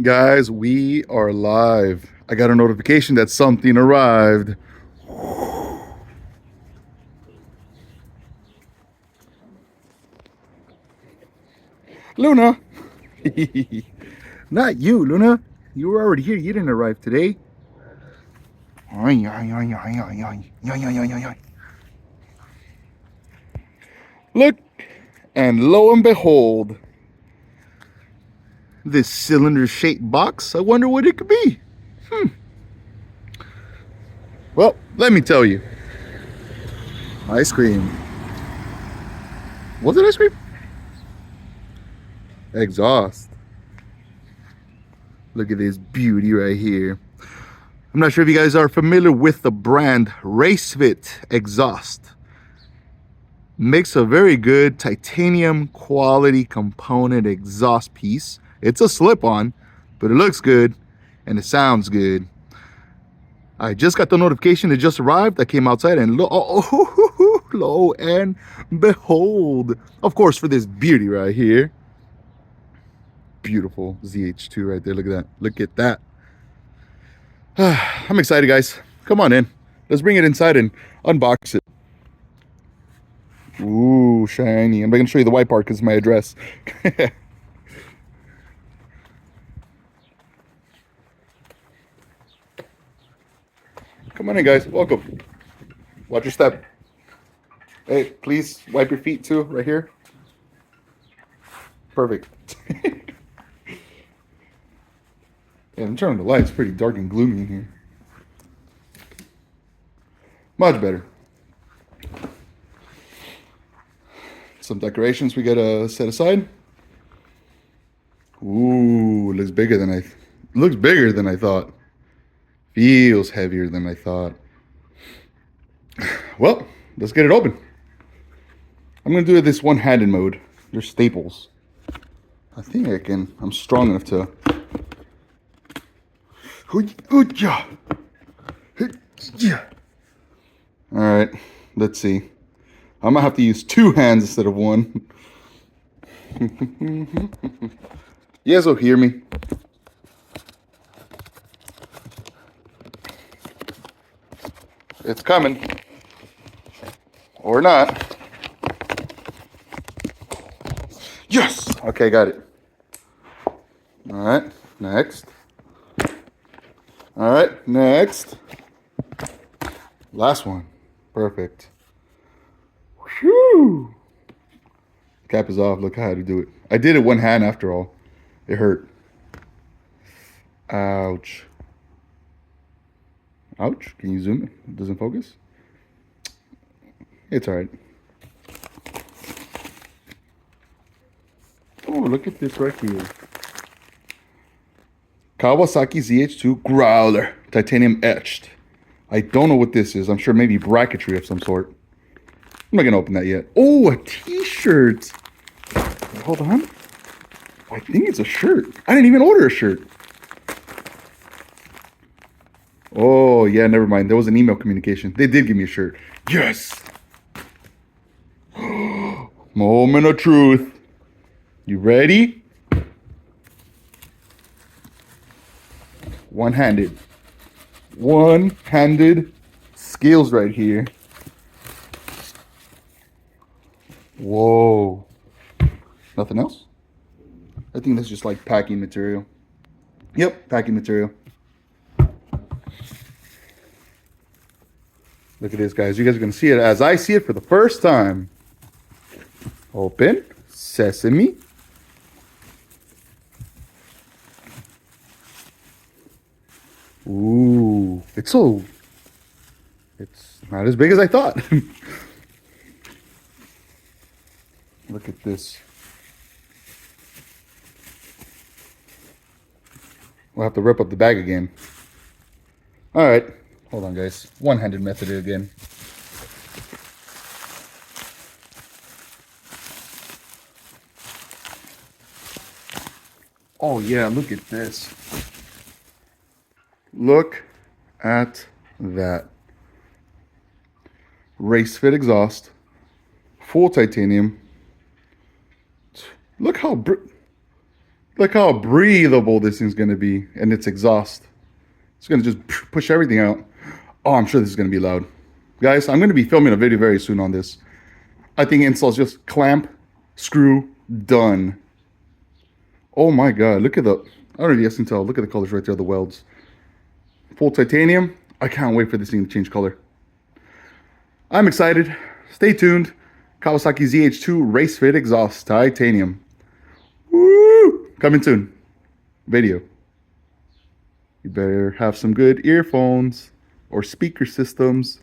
Guys, we are live. I got a notification that something arrived. Luna! Not you, Luna. You were already here. You didn't arrive today. Look, and lo and behold, this cylinder-shaped box. I wonder what it could be. Well, let me tell you. Ice cream. Was it ice cream? Exhaust. Look at this beauty right here. I'm not sure if you guys are familiar with the brand Racefit exhaust. Makes a very good titanium quality component exhaust piece. It's a slip-on, but it looks good and it sounds good. I just got the notification it just arrived. I came outside and lo and behold, of course, for this beauty right here. Beautiful ZH2 right there. Look at that. Look at that. I'm excited, guys. Come on in. Let's bring it inside and unbox it. Ooh, shiny. I'm not going to show you the white part because it's my address. Come on in, guys. Welcome. Watch your step. Hey, please wipe your feet too, right here. Perfect. Yeah, I'm turning the lights. Pretty dark and gloomy in here. Much better. Some decorations we gotta set aside. Ooh, looks bigger than I thought. Feels heavier than I thought. Well, let's get it open. I'm gonna do this one-handed mode. There's staples. I think I can. I'm strong enough to. All right, let's see. I'm gonna have to use two hands instead of one. You guys will hear me. It's coming. Or not. Yes! Okay, got it. All right, next. All right, next. Last one. Perfect. Whew. Cap is off. Look how to do it. I did it one hand after all. It hurt. Ouch. Ouch. Can you zoom in? It doesn't focus? It's all right. Oh, look at this right here. Kawasaki ZH2 Growler, titanium etched. I don't know what this is. I'm sure maybe bracketry of some sort. I'm not gonna open that yet. Oh, a t-shirt. Hold on. I think it's a shirt. I didn't even order a shirt. Oh, yeah, never mind. There was an email communication. They did give me a shirt. Yes. Moment of truth. You ready? One-handed. One-handed skills right here. Whoa. Nothing else? I think that's just like packing material. Yep, packing material. Look at this, guys. You guys are going to see it as I see it for the first time. Open. Sesame. Ooh. It's not as big as I thought. Look at this. We'll have to rip up the bag again. All right. Hold on, guys. One-handed method again. Oh, yeah. Look at this. Look at that. Racefit exhaust. Full titanium. Look how Look how breathable this thing's gonna be, and its exhaust. It's gonna just push everything out. Oh, I'm sure this is gonna be loud. Guys, I'm gonna be filming a video very soon on this. I think installs just clamp, screw, done. Oh my God, look at the, I don't know if you guys can tell, look at the colors right there, the welds. Full titanium. I can't wait for this thing to change color. I'm excited. Stay tuned. Kawasaki ZH2 Racefit exhaust titanium. Woo! Coming soon. Video. You better have some good earphones or speaker systems.